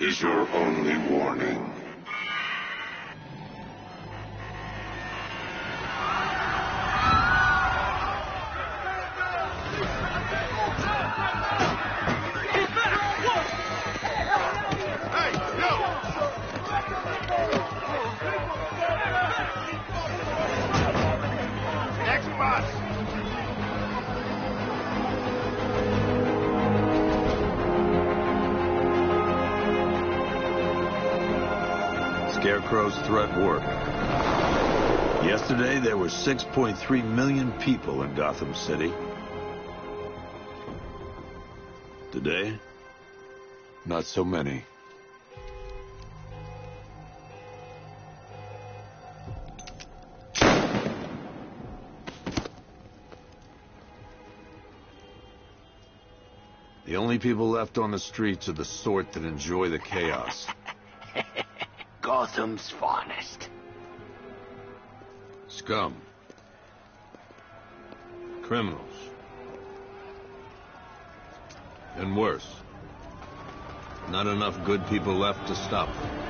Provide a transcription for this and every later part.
is your only warning. Scarecrow's threat worked. Yesterday, there were 6.3 million people in Gotham City. Today, not so many. The only people left on the streets are the sort that enjoy the chaos. Gotham's finest. Scum. Criminals. And worse. Not enough good people left to stop them.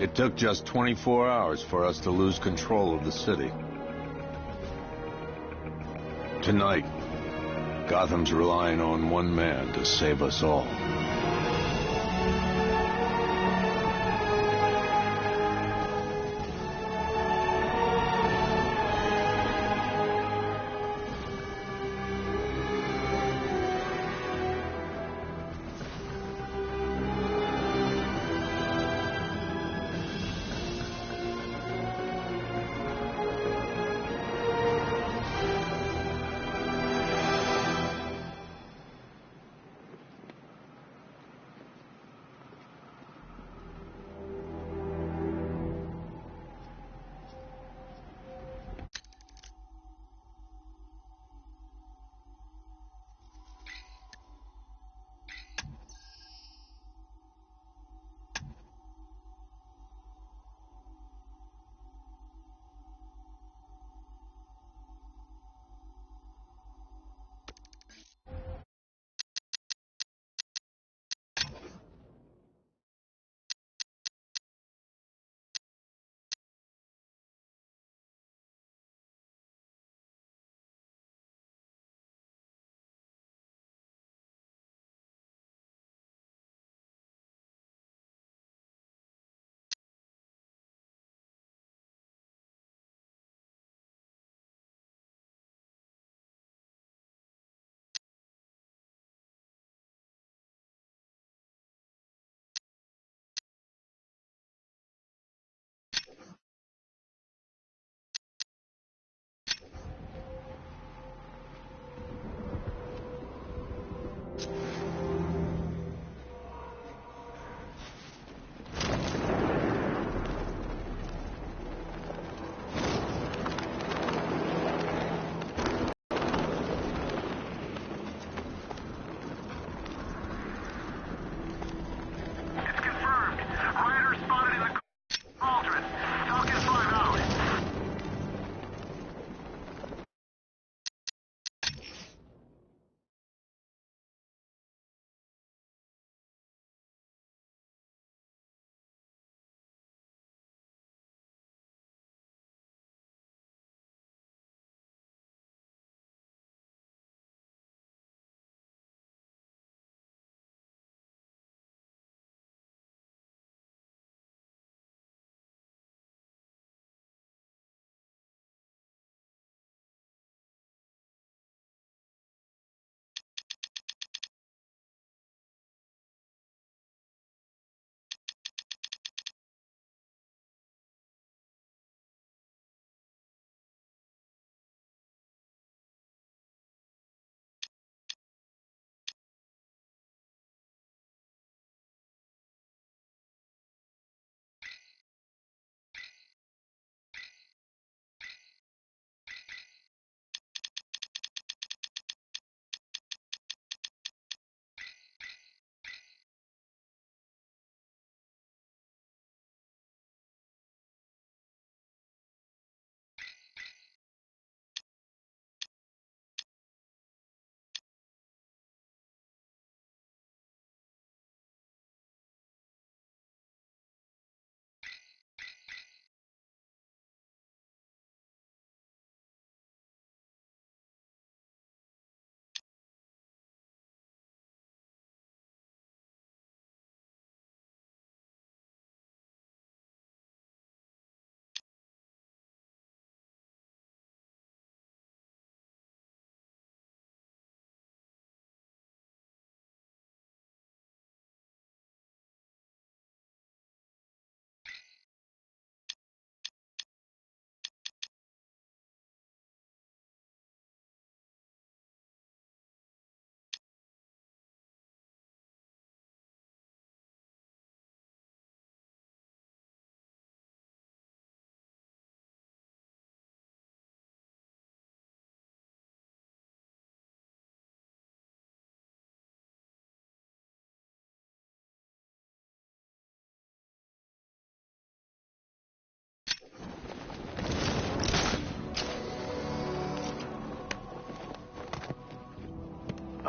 It took just 24 hours for us to lose control of the city. Tonight, Gotham's relying on one man to save us all.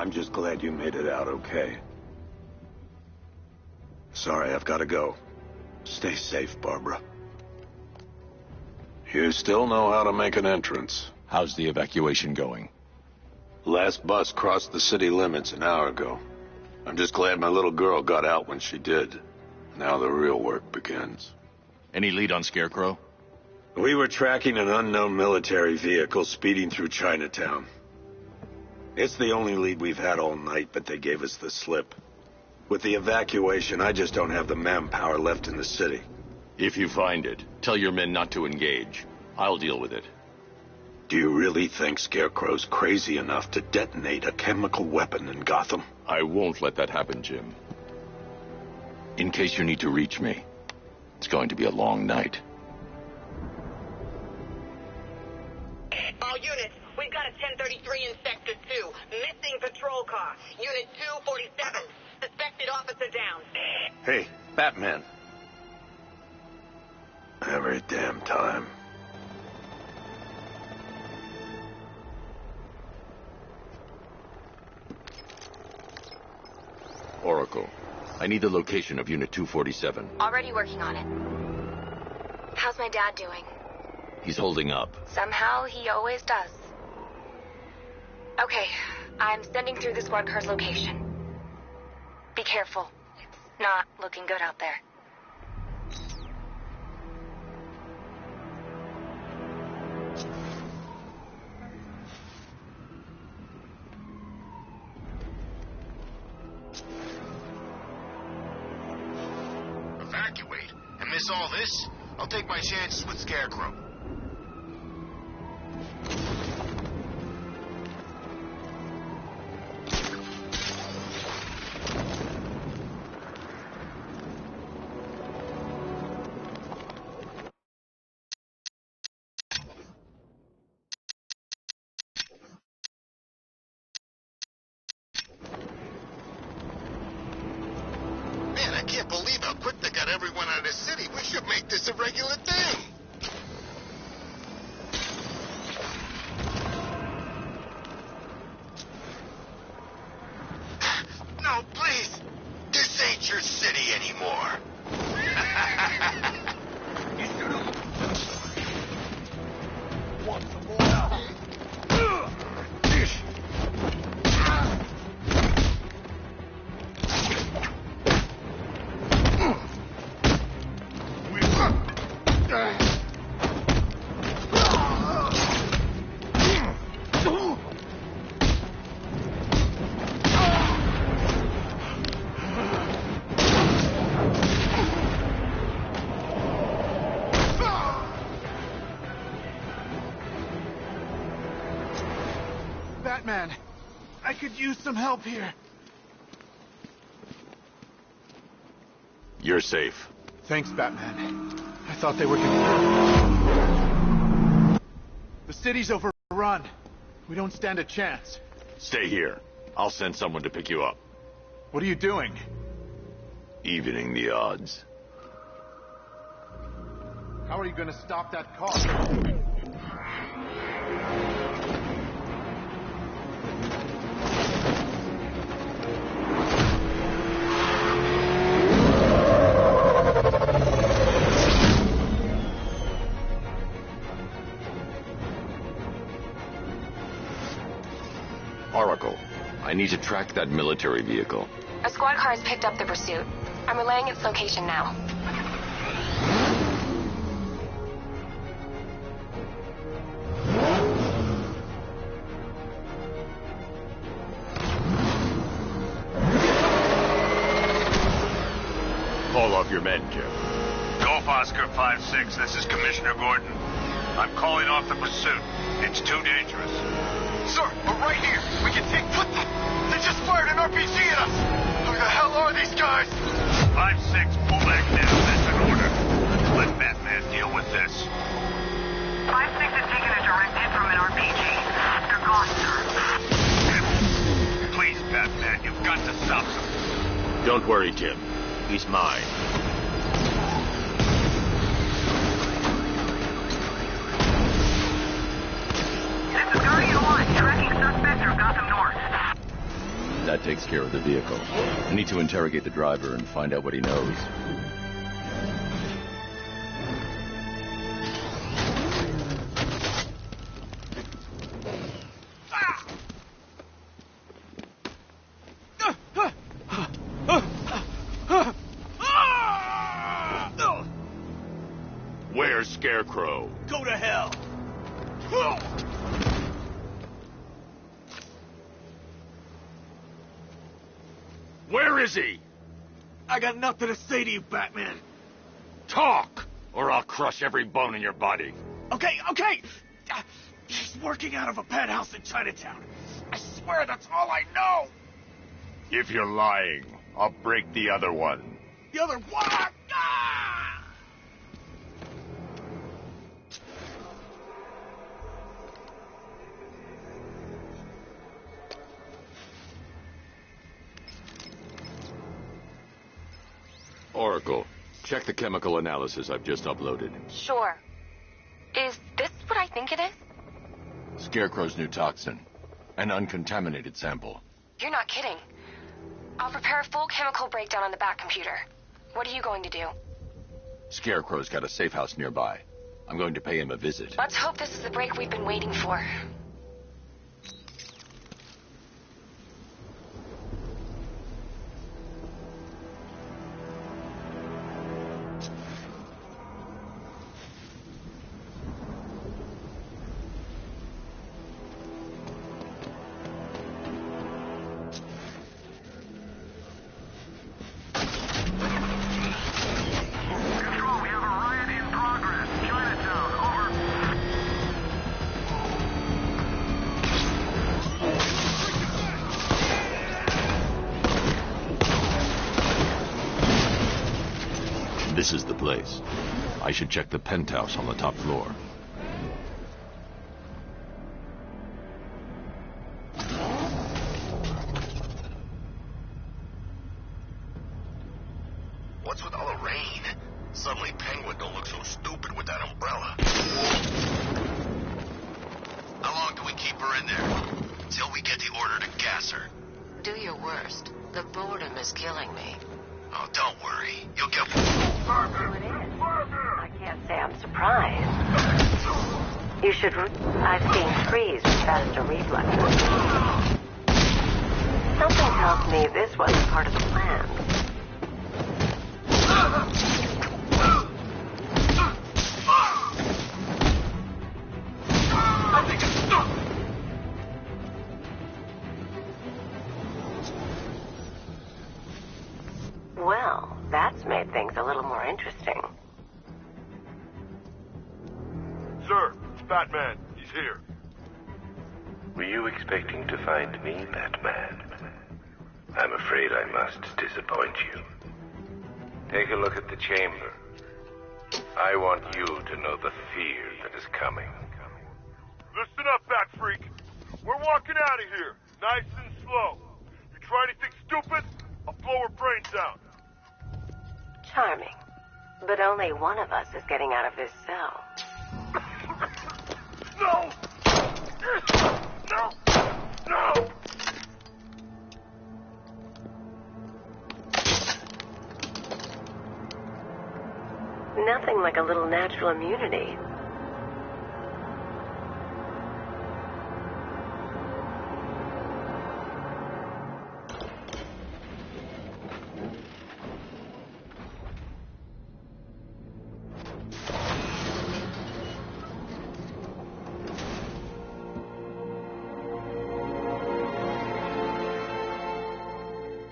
I'm just glad you made it out okay. Sorry, I've got to go. Stay safe, Barbara. You still know how to make an entrance. How's the evacuation going? Last bus crossed the city limits an hour ago. I'm just glad my little girl got out when she did. Now the real work begins. Any lead on Scarecrow? We were tracking an unknown military vehicle speeding through Chinatown. It's the only lead we've had all night, but they gave us the slip. With the evacuation, I just don't have the manpower left in the city. If you find it, tell your men not to engage. I'll deal with it. Do you really think Scarecrow's crazy enough to detonate a chemical weapon in Gotham? I won't let that happen, Jim. In case you need to reach me, it's going to be a long night. All units, we've got a 1033 in Sector 2. Missing patrol car. Unit 247. Suspected officer down. Hey, Batman. Every damn time. Oracle, I need the location of Unit 247. Already working on it. How's my dad doing? He's holding up. Somehow, he always does. Okay, I'm sending through the squad car's location. Be careful. It's not looking good out there. Evacuate? And miss all this? I'll take my chances with Scarecrow. Man, I can't believe how quick they got everyone out of the city. We should make this a regular thing. No, please. This ain't your city anymore. Want some more? Batman, I could use some help here. You're safe. Thanks, Batman. I thought they were The city's overrun. We don't stand a chance. Stay here. I'll send someone to pick you up. What are you doing? Evening the odds. How are you going to stop that car? Oracle, I need to track that military vehicle. A squad car has picked up the pursuit. I'm relaying its location now. Call off your men, Jim. Golf Oscar 5-6, this is Commissioner Gordon. I'm calling off the pursuit. It's too dangerous. Sir, we're right here. We can take... What the... They just fired an RPG at us! Who the hell are these guys? 5-6, pull back now. That's an order. Let Batman deal with this. 5-6 is taking a direct hit from an RPG. They're gone, sir. Please, Batman, you've got to stop them. Don't worry, Jim. He's mine. This is Guardian 1, tracking suspect through Gotham North. That takes care of the vehicle. I need to interrogate the driver and find out what he knows. Where's Scarecrow? Go to hell! Where is he? I got nothing to say to you, Batman. Talk, or I'll crush every bone in your body. Okay. He's working out of a penthouse in Chinatown. I swear that's all I know. If you're lying, I'll break the other one. The other one. Ah! Oracle, check the chemical analysis I've just uploaded. Sure. Is this what I think it is? Scarecrow's new toxin. An uncontaminated sample. You're not kidding. I'll prepare a full chemical breakdown on the back computer. What are you going to do? Scarecrow's got a safe house nearby. I'm going to pay him a visit. Let's hope this is the break we've been waiting for. This is the place. I should check the penthouse on the top floor. What's with all the rain? Suddenly Penguin don't look so stupid with that umbrella. How long do we keep her in there? Till we get the order to gas her. Do your worst. The boredom is killing me. Oh, don't worry. You'll get... I can't say I'm surprised. You should... I've seen trees with faster reflexes. Something tells me this wasn't part of the plan. Well, that's made things a little more interesting. Sir, it's Batman. He's here. Were you expecting to find me, Batman? I'm afraid I must disappoint you. Take a look at the chamber. I want you to know the fear that is coming. Listen up, Bat Freak. We're walking out of here, nice and slow. You try anything stupid, I'll blow her brains out. Charming. But only one of us is getting out of this cell. No! No! No! Nothing like a little natural immunity.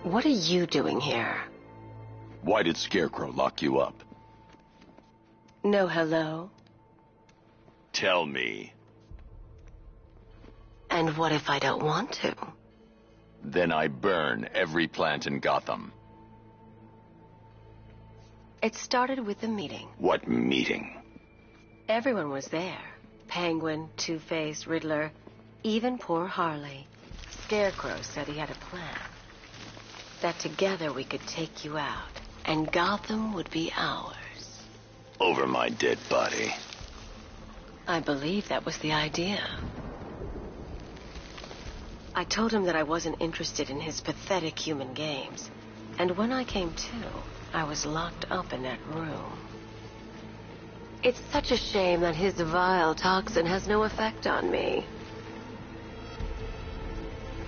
What are you doing here? Why did Scarecrow lock you up? No hello? Tell me. And what if I don't want to? Then I burn every plant in Gotham. It started with a meeting. What meeting? Everyone was there. Penguin, Two-Face, Riddler, even poor Harley. Scarecrow said he had a plan. That together we could take you out, and Gotham would be ours. Over my dead body. I believe that was the idea. I told him that I wasn't interested in his pathetic human games. And when I came to, I was locked up in that room. It's such a shame that his vile toxin has no effect on me.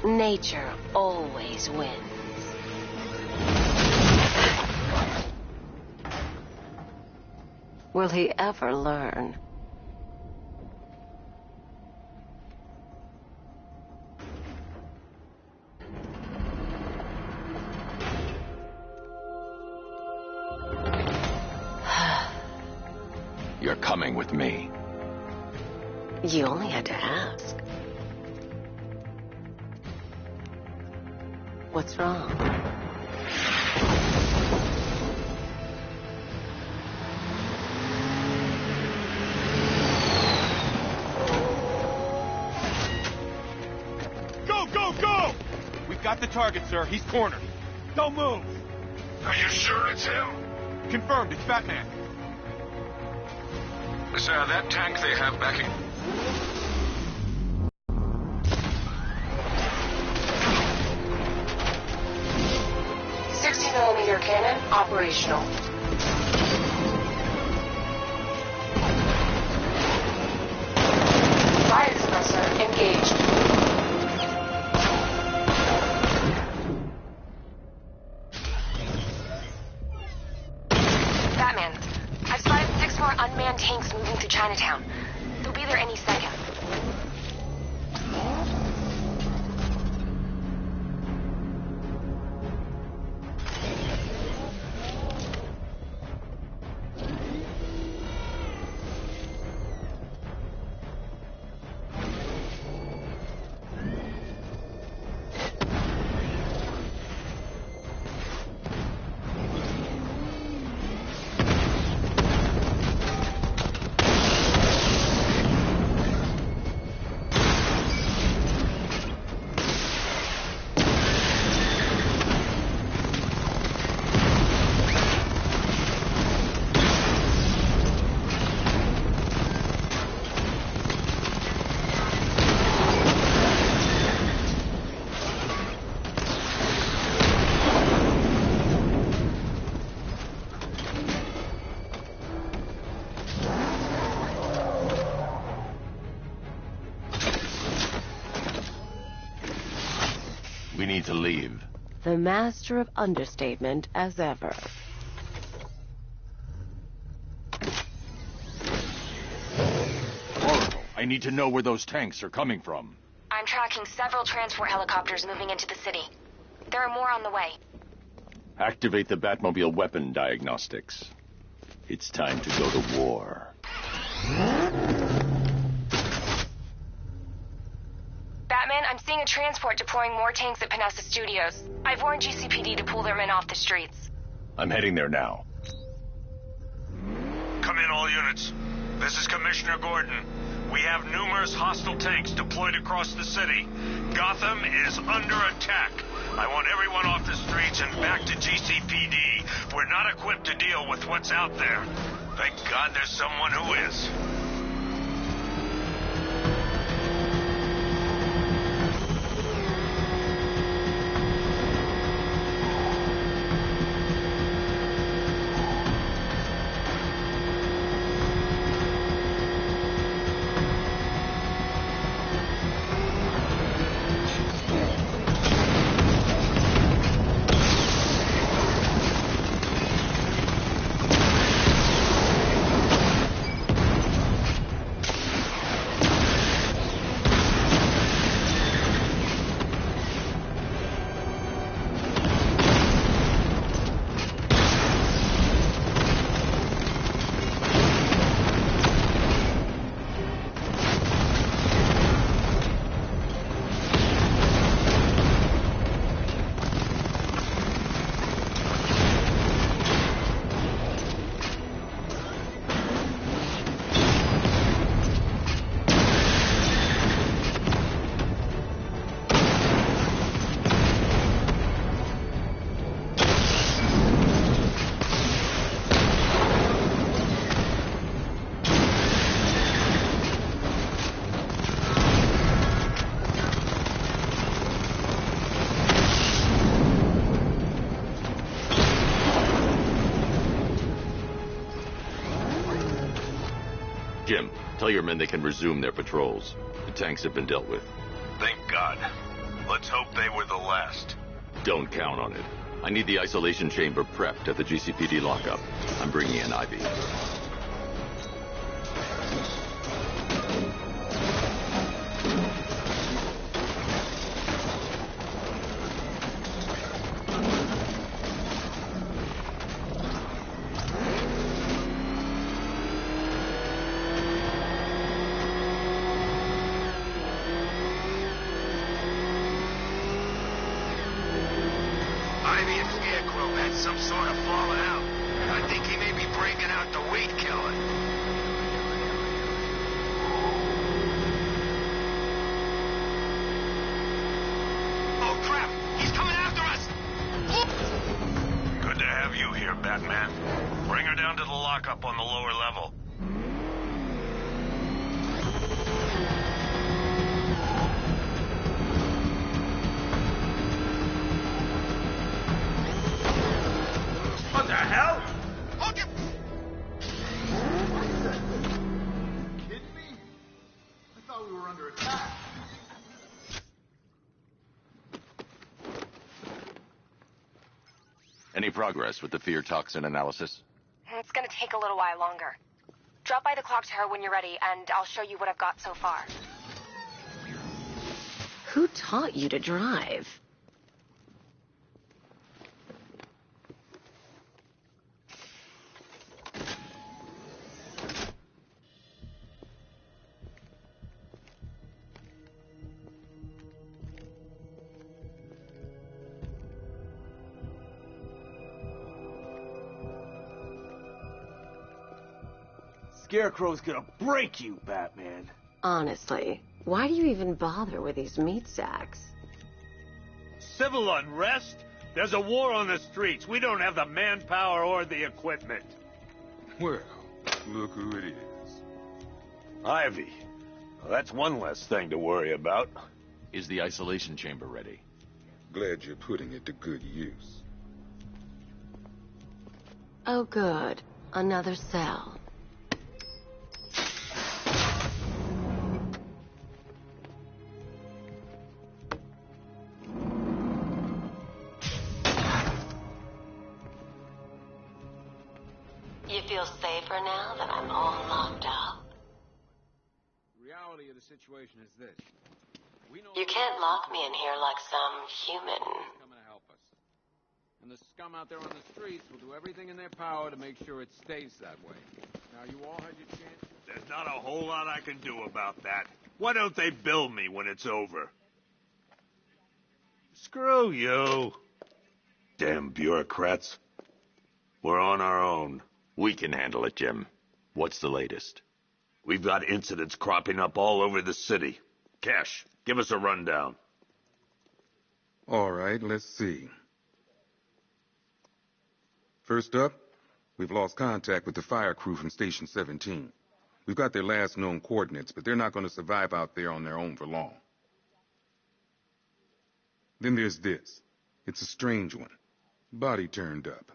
Nature always wins. Will he ever learn? You're coming with me. You only had to ask. What's wrong? Go, go, go! We've got the target, sir. He's cornered. Don't move. Are you sure it's him? Confirmed. It's Batman. Sir, that tank they have backing... 60mm cannon operational. Fire suppressor engaged. Batman, I've spotted 6 more unmanned tanks moving through Chinatown. They'll be there any second. We need to leave. The master of understatement as ever. Oracle, I need to know where those tanks are coming from. I'm tracking several transport helicopters moving into the city. There are more on the way. Activate the Batmobile weapon diagnostics. It's time to go to war. Batman, I'm seeing a transport deploying more tanks at Panessa Studios. I've warned GCPD to pull their men off the streets. I'm heading there now. Come in, all units. This is Commissioner Gordon. We have numerous hostile tanks deployed across the city. Gotham is under attack. I want everyone off the streets and back to GCPD. We're not equipped to deal with what's out there. Thank God there's someone who is. Jim, tell your men they can resume their patrols. The tanks have been dealt with. Thank God. Let's hope they were the last. Don't count on it. I need the isolation chamber prepped at the GCPD lockup. I'm bringing in Ivy. Some sort of falling out. I think he may be breaking out the weed killer. Oh, crap! He's coming after us! Good to have you here, Batman. Bring her down to the lockup on the lower level. What the hell? Hold your... Kidding me? I thought we were under attack. Any progress with the fear toxin analysis? It's gonna take a little while longer. Drop by the clock tower when you're ready, and I'll show you what I've got so far. Who taught you to drive? Scarecrow's gonna break you, Batman. Honestly, why do you even bother with these meat sacks? Civil unrest? There's a war on the streets. We don't have the manpower or the equipment. Well, look who it is. Ivy. Well, that's one less thing to worry about. Is the isolation chamber ready? Glad you're putting it to good use. Oh, good. Another cell. You feel safer now that I'm all locked up? The reality of the situation is this. You can't lock me in here like some human. Coming to help us. And the scum out there on the streets will do everything in their power to make sure it stays that way. Now, you all had your chance. There's not a whole lot I can do about that. Why don't they bill me when it's over? Screw you. Damn bureaucrats. We're on our own. We can handle it, Jim. What's the latest? We've got incidents cropping up all over the city. Cash, give us a rundown. All right, let's see. First up, we've lost contact with the fire crew from Station 17. We've got their last known coordinates, but they're not going to survive out there on their own for long. Then there's this. It's a strange one. Body turned up.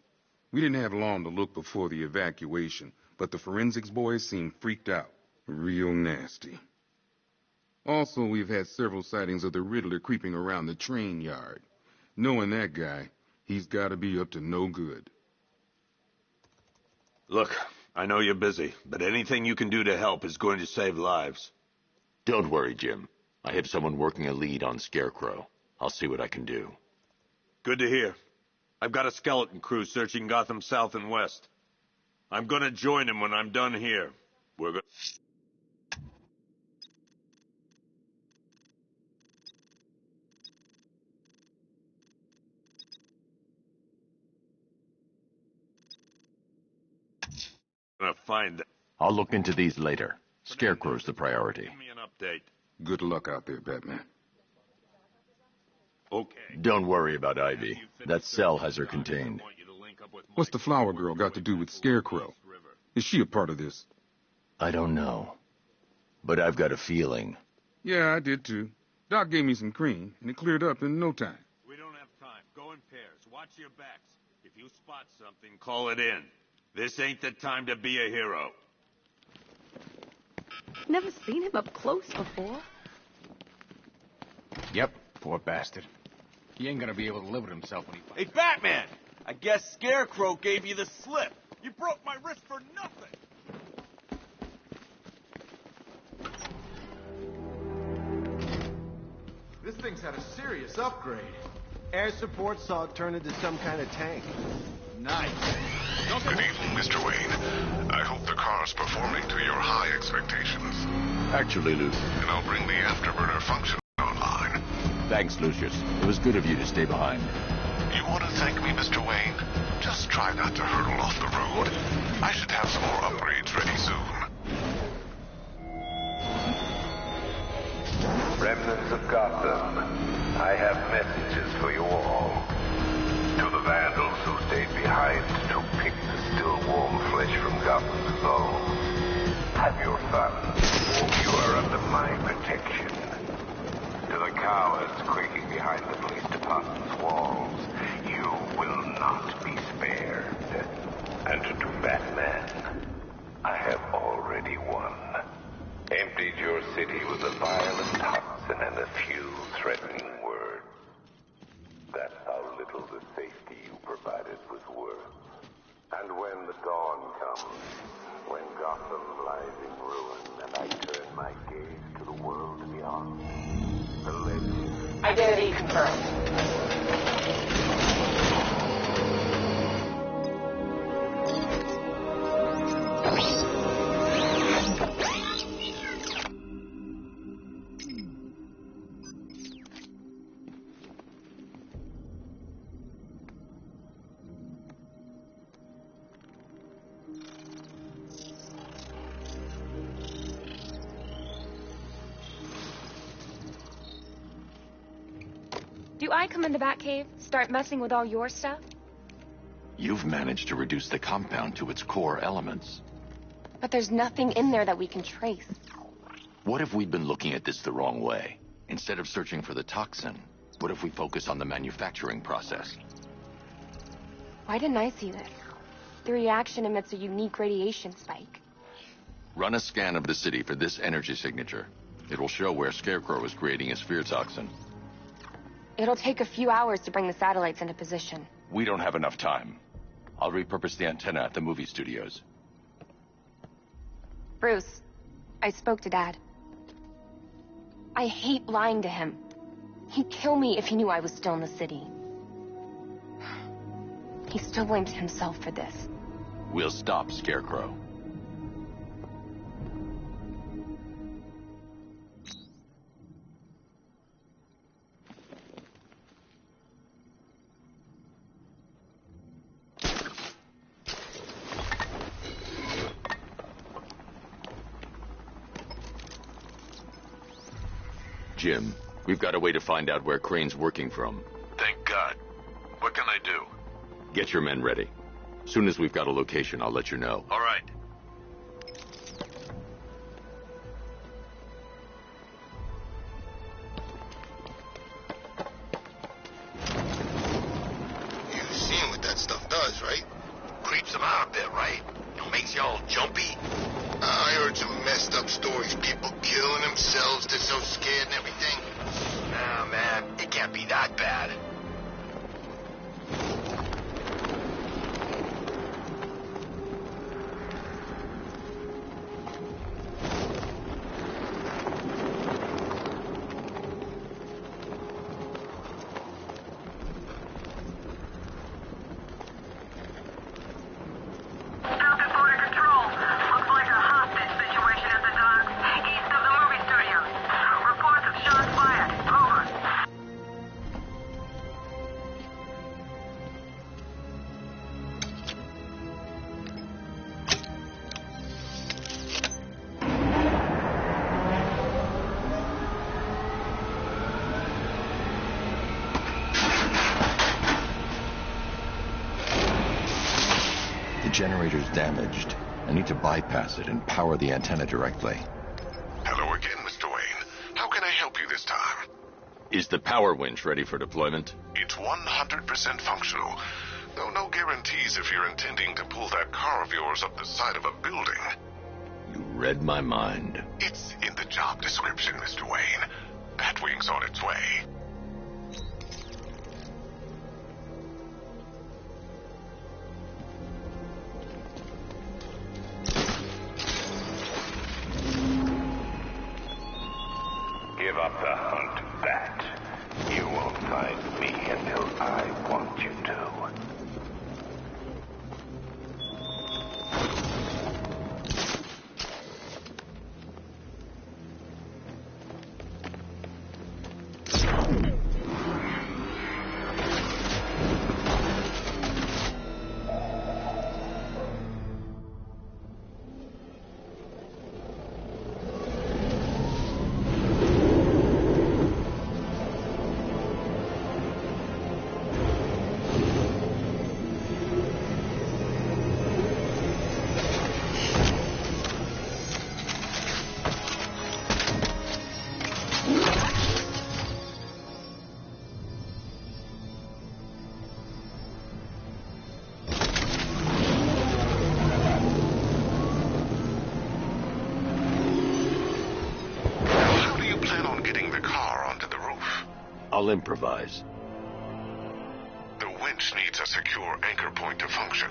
We didn't have long to look before the evacuation, but the forensics boys seemed freaked out. Real nasty. Also, we've had several sightings of the Riddler creeping around the train yard. Knowing that guy, he's got to be up to no good. Look, I know you're busy, but anything you can do to help is going to save lives. Don't worry, Jim. I have someone working a lead on Scarecrow. I'll see what I can do. Good to hear. I've got a skeleton crew searching Gotham South and West. I'm gonna join him when I'm done here. We're gonna... gonna find them. I'll look into these later. Scarecrow's the priority. Give me an update. Good luck out there, Batman. Okay. Don't worry about Ivy. That cell has her contained. What's the flower girl got to do with Scarecrow? Is she a part of this? I don't know. But I've got a feeling. Yeah, I did too. Doc gave me some cream, and it cleared up in no time. We don't have time. Go in pairs. Watch your backs. If you spot something, call it in. This ain't the time to be a hero. Never seen him up close before. Yep, poor bastard. He ain't gonna be able to live with himself when he... Hey, Batman! I guess Scarecrow gave you the slip. You broke my wrist for nothing. This thing's had a serious upgrade. Air support saw it turn into some kind of tank. Nice. Good evening, Mr. Wayne. I hope the car's performing to your high expectations. Actually, Lucius. And I'll bring the afterburner function online. Thanks, Lucius. It was good of you to stay behind. You want to thank me, Mr. Wayne? Just try not to hurtle off the road. I should have some more upgrades ready soon. Remnants of Gotham, I have messages for you all. To the vandals who stayed behind to pick the still warm flesh from Gotham's bones. Have your fun. You are under my protection. To the cowards quaking behind the police department's walls, you will not be spared. And to Batman, I have already won. Emptied your city with a violent toxin and a few threatening words. That's how little the safety you provided was worth. And when the dawn comes, when Gotham lies in ruin, and I turn my gaze to the world beyond, the legend... Identity confirmed. Do I come in the Batcave, start messing with all your stuff? You've managed to reduce the compound to its core elements. But there's nothing in there that we can trace. What if we'd been looking at this the wrong way? Instead of searching for the toxin, what if we focus on the manufacturing process? Why didn't I see this? The reaction emits a unique radiation spike. Run a scan of the city for this energy signature. It will show where Scarecrow is creating his fear toxin. It'll take a few hours to bring the satellites into position. We don't have enough time. I'll repurpose the antenna at the movie studios. Bruce, I spoke to Dad. I hate lying to him. He'd kill me if he knew I was still in the city. He still blames himself for this. We'll stop Scarecrow. Jim, we've got a way to find out where Crane's working from. Thank God. What can I do? Get your men ready. Soon as we've got a location, I'll let you know. All right. You've seen what that stuff does, right? Creeps them out a bit, right? It makes you all jumpy. I heard some messed up stories. People killing themselves. They're so scared and everything. Nah, man. It can't be that bad. The generator's damaged. I need to bypass it and power the antenna directly. Hello again, Mr. Wayne. How can I help you this time? Is the power winch ready for deployment? It's 100% functional. Though no guarantees if you're intending to pull that car of yours up the side of a building. You read my mind. It's in the job description, Mr. Wayne. Batwing's on its way. Give up the hunt, Bat. You won't find me until I want you to. I'll improvise. The winch needs a secure anchor point to function.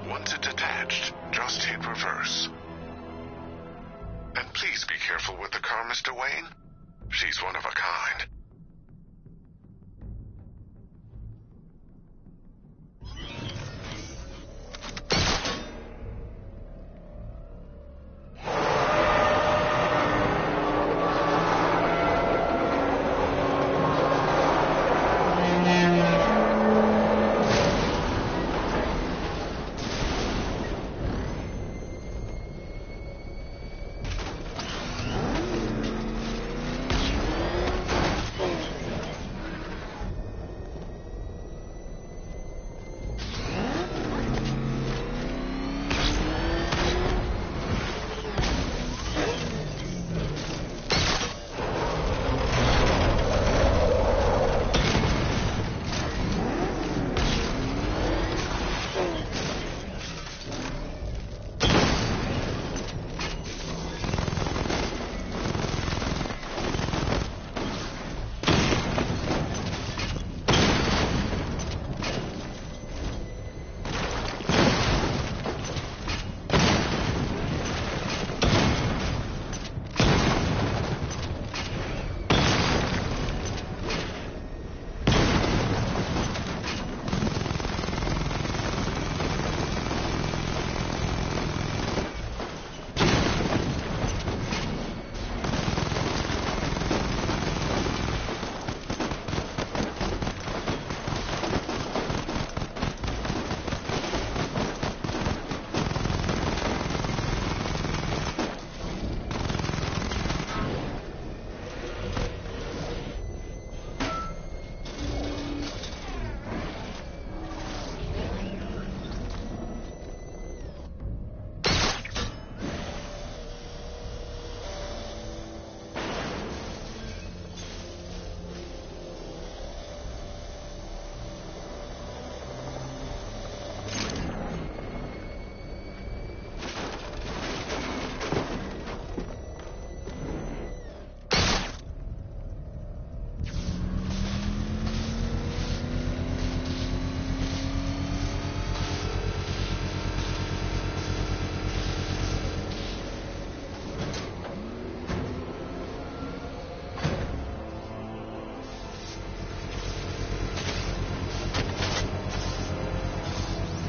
Once it's attached, just hit reverse. And please be careful with the car, Mr. Wayne. She's one of a kind.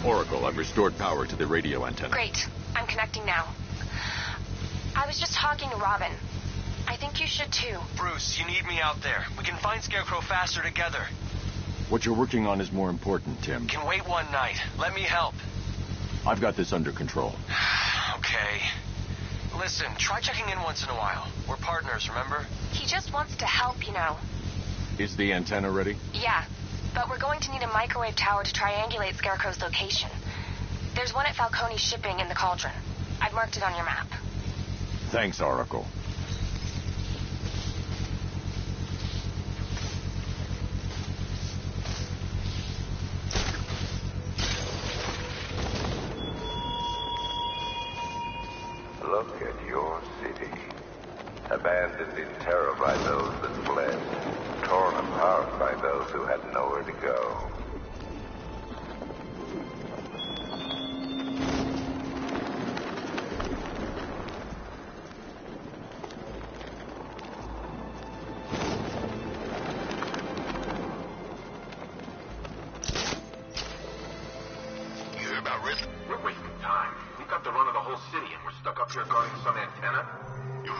Oracle, I've restored power to the radio antenna. Great. I'm connecting now. I was just talking to Robin. I think you should too. Bruce, you need me out there. We can find Scarecrow faster together. What you're working on is more important, Tim. Can wait one night. Let me help. I've got this under control. Okay. Listen, try checking in once in a while. We're partners, remember? He just wants to help, you know. Is the antenna ready? Yeah, but we're going to need a microwave tower to triangulate Scarecrow's location. There's one at Falcone's shipping in the Cauldron. I've marked it on your map. Thanks, Oracle. Look at your city. Abandoned in terror by those that fled. Torn apart by those who had nowhere to go.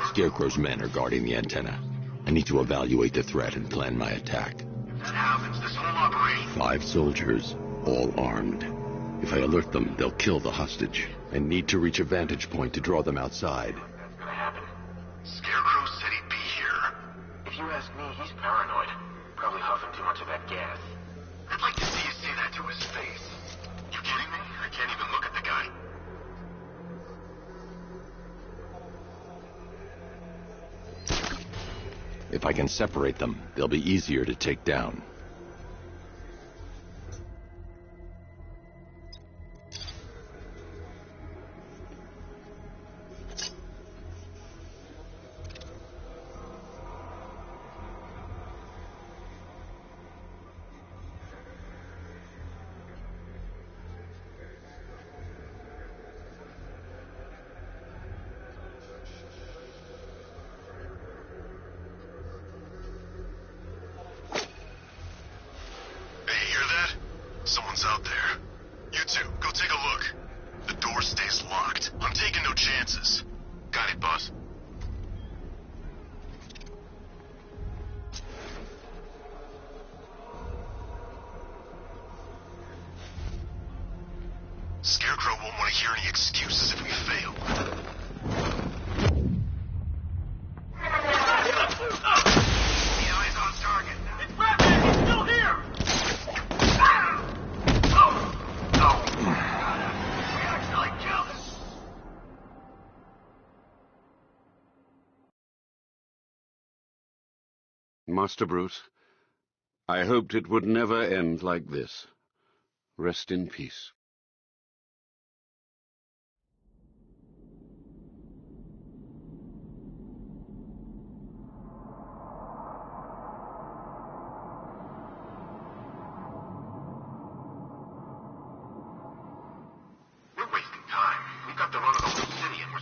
Scarecrow's men are guarding the antenna. I need to evaluate the threat and plan my attack. If that happens, this whole operation... 5 soldiers, all armed. If I alert them, they'll kill the hostage. I need to reach a vantage point to draw them outside. That's gonna happen. Scarecrow said he'd be here. If you ask me, he's paranoid. Probably huffing too much of that gas. I'd like to see you say that to his face. You kidding me? I can't even look at the guy. If I can separate them, they'll be easier to take down. Someone's out there. You two, go take a look. The door stays locked. I'm taking no chances. Got it, boss. Scarecrow won't want to hear any excuses if we fail. The eye's on target. It's Batman! He's still here! Master Bruce, I hoped it would never end like this. Rest in peace. We're wasting time. We've got the run of the whole city and we're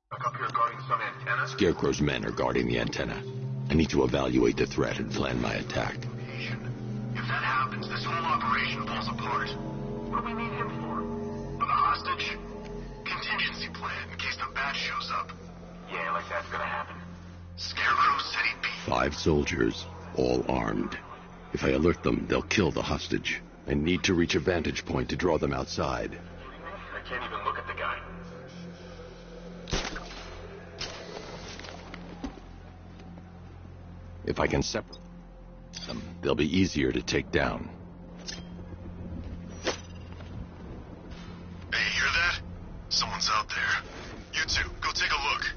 stuck up here guarding some antenna. Scarecrow's men are guarding the antenna. I need to evaluate the threat and plan my attack. If that happens, this whole operation falls apart. What do we need him for? For the hostage? Contingency plan in case the bat shows up. Yeah, like that's gonna happen. Scarecrow said he'd be... 5 soldiers, all armed. If I alert them, they'll kill the hostage. I need to reach a vantage point to draw them outside. I can't even look at the guy. If I can separate them, they'll be easier to take down. Hey, you hear that? Someone's out there. You two, go take a look.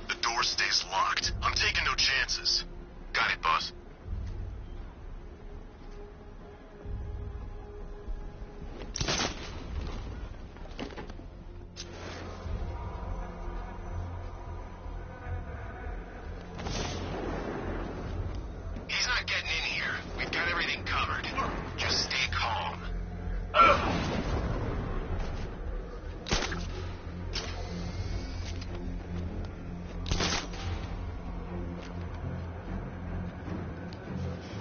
The door stays locked. I'm taking no chances. Got it, boss. He's not getting in here. We've got everything covered. Just stay calm.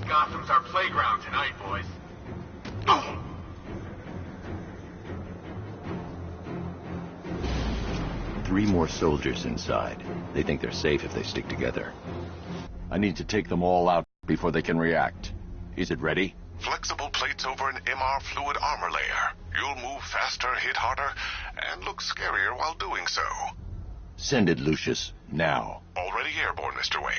Gotham's our playground tonight, boys. Three more soldiers inside. They think they're safe if they stick together. I need to take them all out before they can react. Is it ready? Flexible plates over an MR fluid armor layer. You'll move faster, hit harder, and look scarier while doing so. Send it, Lucius. Now. Already airborne, Mr. Wayne.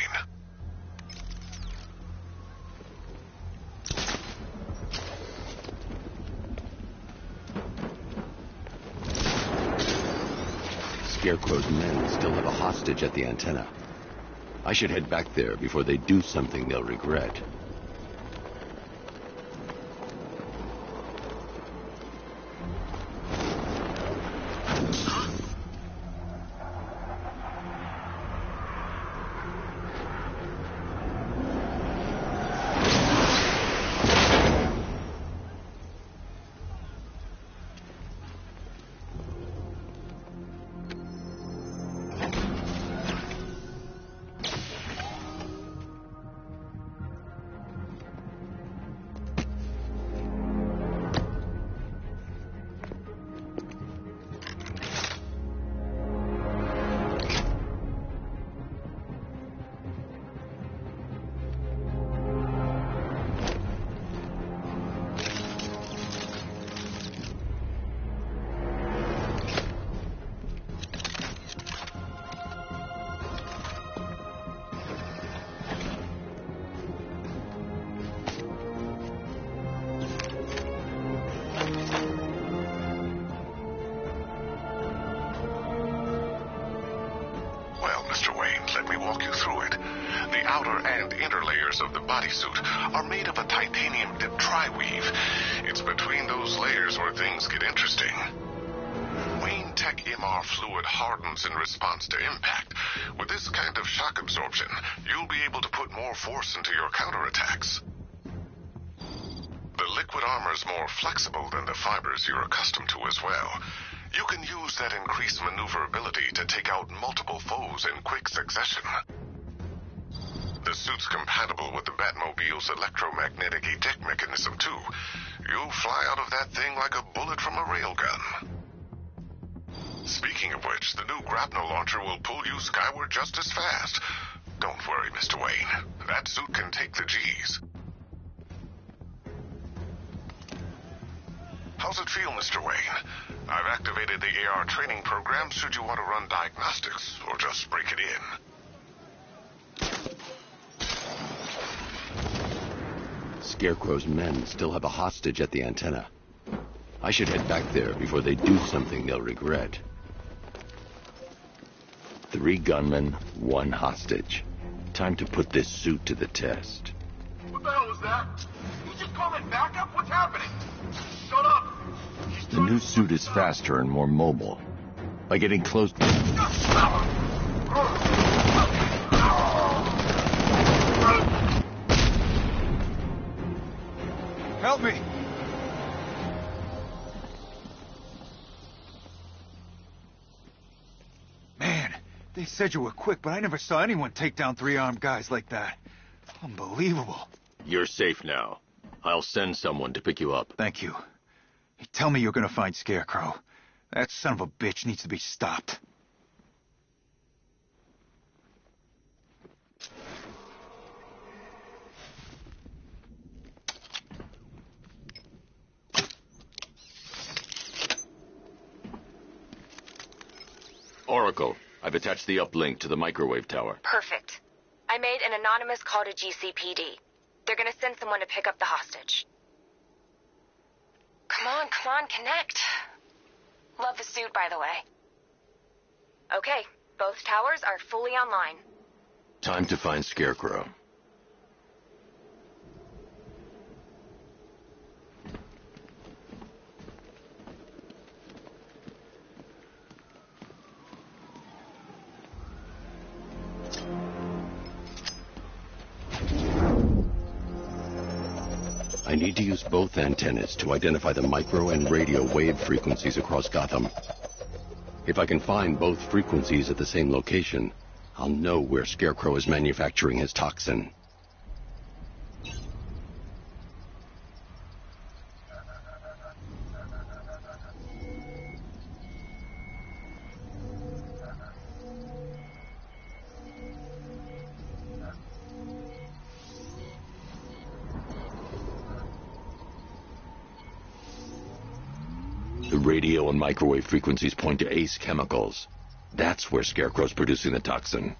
Scarecrow's men still have a hostage at the antenna. I should head back there before they do something they'll regret. walk you through it. The outer and inner layers of the bodysuit are made of a titanium-dipped tri-weave. It's between those layers where things get interesting. Wayne Tech MR fluid hardens in response to impact. With this kind of shock absorption, you'll be able to put more force into your counterattacks. The liquid armor's more flexible than the fibers you're accustomed to as well. You can use that increased maneuverability to take out multiple foes in quick succession. The suit's compatible with the Batmobile's electromagnetic eject mechanism, too. You'll fly out of that thing like a bullet from a railgun. Speaking of which, the new grapnel launcher will pull you skyward just as fast. Don't worry, Mr. Wayne. That suit can take the G's. How's it feel, Mr. Wayne? I've activated the AR training program should you want to run diagnostics, or just break it in. Scarecrow's men still have a hostage at the antenna. I should head back there before they do something they'll regret. 3 gunmen, 1 hostage. Time to put this suit to the test. What the hell was that? You just calling backup? What's happening? Shut up! The new suit is faster and more mobile. By getting close to... Help me! Man, they said you were quick, but I never saw anyone take down 3 armed guys like that. Unbelievable. You're safe now. I'll send someone to pick you up. Thank you. Hey, tell me you're gonna find Scarecrow. That son of a bitch needs to be stopped. Oracle, I've attached the uplink to the microwave tower. Perfect. I made an anonymous call to GCPD. They're gonna send someone to pick up the hostage. Come on, connect. Love the suit, by the way. Okay, both towers are fully online. Time to find Scarecrow. I need to use both antennas to identify the micro and radio wave frequencies across Gotham. If I can find both frequencies at the same location, I'll know where Scarecrow is manufacturing his toxin. The radio and microwave frequencies point to Ace Chemicals. That's where Scarecrow's producing the toxin.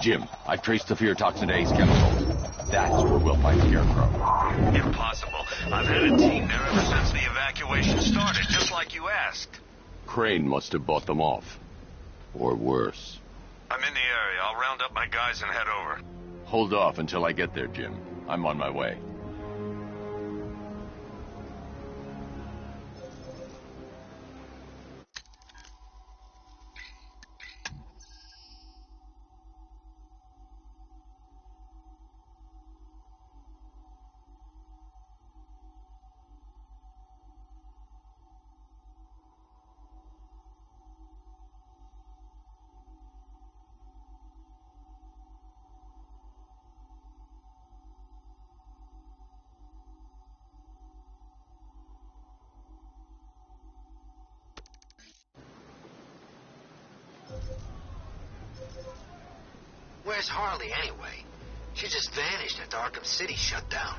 Jim, I've traced the fear toxin to Ace Chemicals. That's where we'll find Scarecrow. Impossible. I've had a team there ever since the evacuation started, just like you asked. Crane must have bought them off. Or worse. I'm in the area. I'll round up my guys and head over. Hold off until I get there, Jim. I'm on my way. Where's Harley, anyway? She just vanished after Arkham City shut down.